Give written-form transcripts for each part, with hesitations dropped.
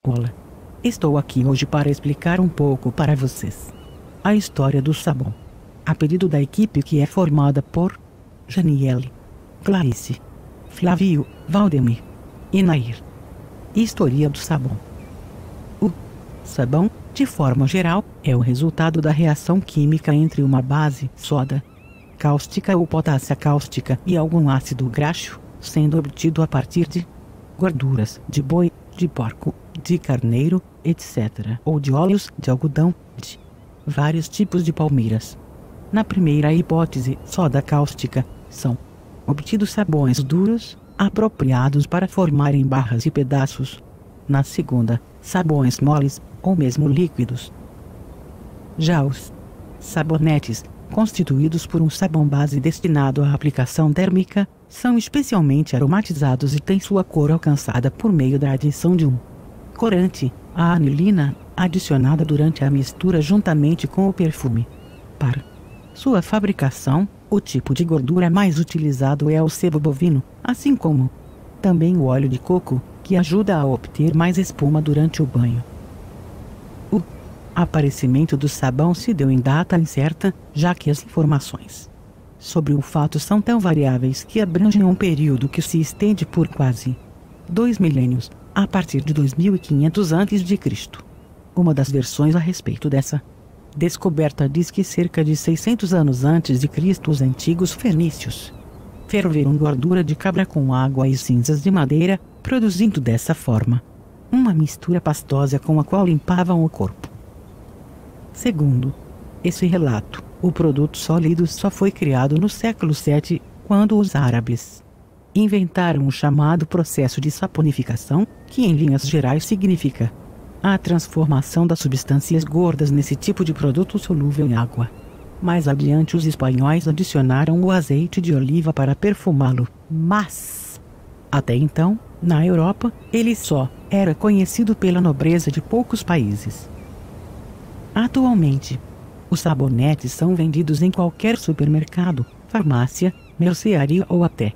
Olá! Estou aqui hoje para explicar um pouco para vocês a história do sabão, a pedido da equipe que é formada por Janiele, Clarice, Flávio, Valdemir e Nair. História do sabão. O sabão, de forma geral, é o resultado da reação química entre uma base soda cáustica ou potássia cáustica e algum ácido graxo, sendo obtido a partir de gorduras de boi, de porco, de carneiro, etc., ou de óleos de algodão, de vários tipos de palmeiras. Na primeira hipótese, soda cáustica, são obtidos sabões duros, apropriados para formarem barras e pedaços. Na segunda, sabões moles, ou mesmo líquidos. Já os sabonetes, constituídos por um sabão base destinado à aplicação térmica, são especialmente aromatizados e têm sua cor alcançada por meio da adição de um corante, a anilina, adicionada durante a mistura juntamente com o perfume. Para sua fabricação, o tipo de gordura mais utilizado é o sebo bovino, assim como também o óleo de coco, que ajuda a obter mais espuma durante o banho. O aparecimento do sabão se deu em data incerta, já que as informações sobre o fato são tão variáveis que abrangem um período que se estende por quase 2 milênios, a partir de 2500 a.C. Uma das versões a respeito dessa descoberta diz que cerca de 600 anos antes de Cristo os antigos fenícios ferveram gordura de cabra com água e cinzas de madeira, produzindo dessa forma uma mistura pastosa com a qual limpavam o corpo. Segundo esse relato, o produto sólido só foi criado no século VII, quando os árabes inventaram o chamado processo de saponificação, que em linhas gerais significa a transformação das substâncias gordas nesse tipo de produto solúvel em água. Mais adiante os espanhóis adicionaram o azeite de oliva para perfumá-lo, mas até então, na Europa, ele só era conhecido pela nobreza de poucos países. Atualmente, os sabonetes são vendidos em qualquer supermercado, farmácia, mercearia ou até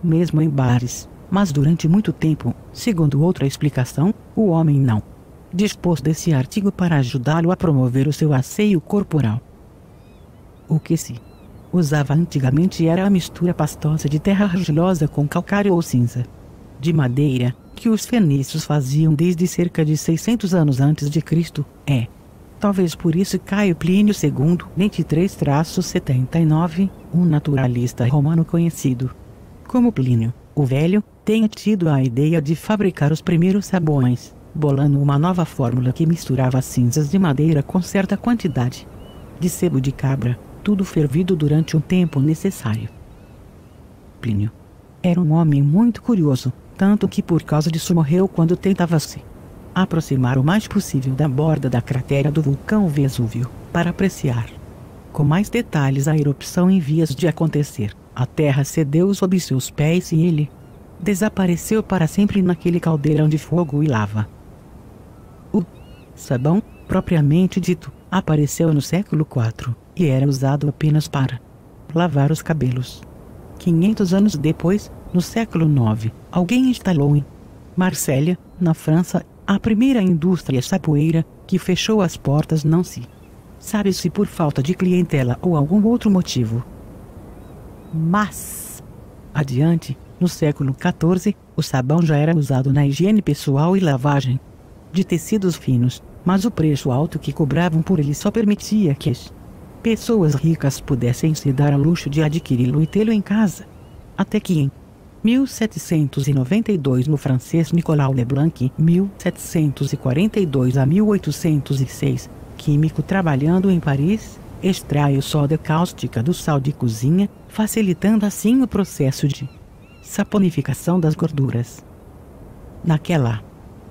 mesmo em bares, mas durante muito tempo, segundo outra explicação, o homem não dispôs desse artigo para ajudá-lo a promover o seu asseio corporal. O que se usava antigamente era a mistura pastosa de terra argilosa com calcário ou cinza de madeira, que os fenícios faziam desde cerca de 600 anos antes de Cristo. Talvez por isso Caio Plínio II, 23-79, um naturalista romano conhecido como Plínio o Velho, tenha tido a ideia de fabricar os primeiros sabões, bolando uma nova fórmula que misturava cinzas de madeira com certa quantidade de sebo de cabra, tudo fervido durante o tempo necessário. Plínio era um homem muito curioso, tanto que por causa disso morreu quando tentava se aproximar o mais possível da borda da cratera do vulcão Vesúvio, para apreciar com mais detalhes a erupção em vias de acontecer. A terra cedeu sob seus pés e ele desapareceu para sempre naquele caldeirão de fogo e lava. O sabão, propriamente dito, apareceu no século IV e era usado apenas para lavar os cabelos. 500 anos depois, no século IX, alguém instalou em Marsella, na França, a primeira indústria saboeira, que fechou as portas não se sabe se por falta de clientela ou algum outro motivo. Mas adiante, no século XIV, o sabão já era usado na higiene pessoal e lavagem de tecidos finos, mas o preço alto que cobravam por ele só permitia que as pessoas ricas pudessem se dar ao luxo de adquiri-lo e tê-lo em casa. Até que em 1792 no francês Nicolas Leblanc, 1742 a 1806, químico trabalhando em Paris, extrai soda cáustica do sal de cozinha, facilitando assim o processo de saponificação das gorduras. Naquela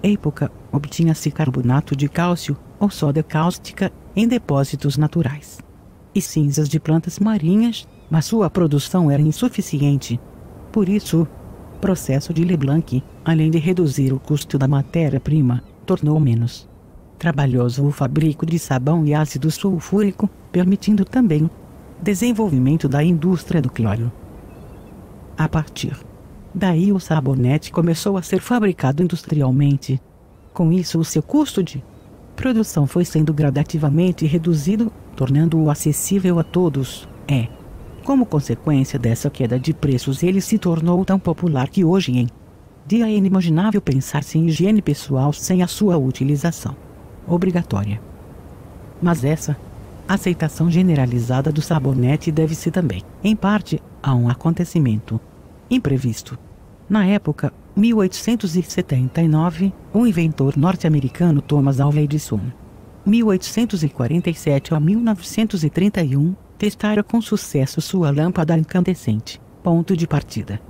época, obtinha-se carbonato de cálcio, ou soda cáustica, em depósitos naturais e cinzas de plantas marinhas, mas sua produção era insuficiente. Por isso, o processo de Leblanc, além de reduzir o custo da matéria-prima, tornou menos trabalhoso o fabrico de sabão e ácido sulfúrico, permitindo também o desenvolvimento da indústria do cloro. A partir daí o sabonete começou a ser fabricado industrialmente, Com isso, o seu custo de produção foi sendo gradativamente reduzido, tornando-o acessível a todos. Como consequência dessa queda de preços, ele se tornou tão popular que hoje em dia é inimaginável pensar-se em higiene pessoal sem a sua utilização obrigatória. Mas essa aceitação generalizada do sabonete deve-se também, em parte, a um acontecimento imprevisto. Na época, 1879, o inventor norte-americano Thomas Alva Edison, 1847 a 1931, testara com sucesso sua lâmpada incandescente, ponto de partida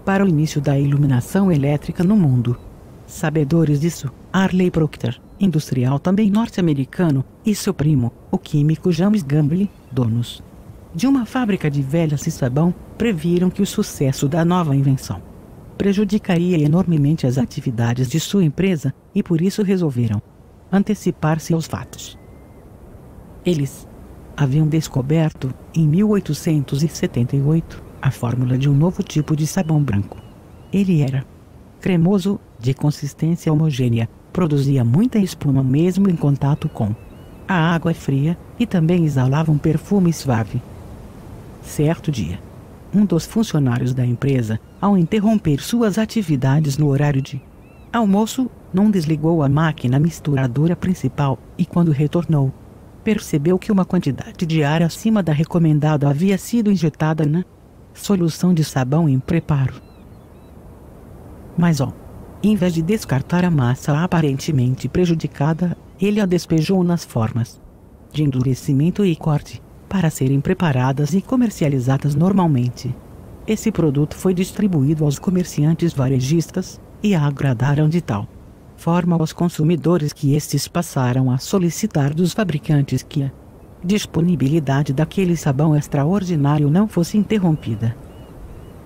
para o início da iluminação elétrica no mundo. Sabedores disso, Arley Procter, industrial também norte-americano, e seu primo, o químico James Gamble, donos de uma fábrica de velas e sabão, previram que o sucesso da nova invenção prejudicaria enormemente as atividades de sua empresa, e por isso resolveram antecipar-se aos fatos. Eles haviam descoberto, em 1878, a fórmula de um novo tipo de sabão branco. Ele era cremoso, de consistência homogênea, produzia muita espuma mesmo em contato com a água fria, e também exalava um perfume suave. Certo dia, um dos funcionários da empresa, ao interromper suas atividades no horário de almoço, não desligou a máquina misturadora principal, e quando retornou, percebeu que uma quantidade de ar acima da recomendada havia sido injetada na solução de sabão em preparo. Mas em vez de descartar a massa aparentemente prejudicada, ele a despejou nas formas de endurecimento e corte, para serem preparadas e comercializadas normalmente. Esse produto foi distribuído aos comerciantes varejistas, e agradaram de tal forma aos consumidores que estes passaram a solicitar dos fabricantes que a disponibilidade daquele sabão extraordinário não fosse interrompida.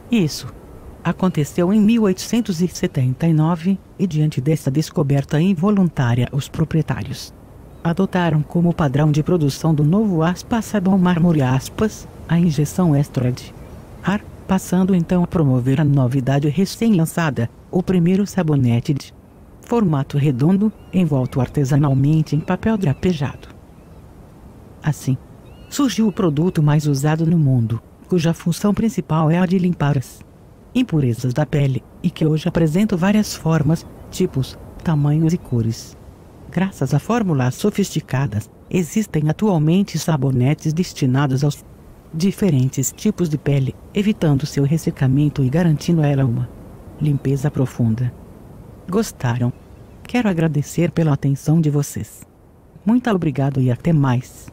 Isso aconteceu em 1879, e diante dessa descoberta involuntária, os proprietários adotaram como padrão de produção do novo sabão mármore a injeção extra de ar, passando então a promover a novidade recém-lançada, o primeiro sabonete de formato redondo, envolto artesanalmente em papel drapejado. Assim, surgiu o produto mais usado no mundo, cuja função principal é a de limpar as impurezas da pele, e que hoje apresenta várias formas, tipos, tamanhos e cores. Graças a fórmulas sofisticadas, existem atualmente sabonetes destinados aos diferentes tipos de pele, evitando seu ressecamento e garantindo a ela uma limpeza profunda. Gostaram? Quero agradecer pela atenção de vocês. Muito obrigado e até mais.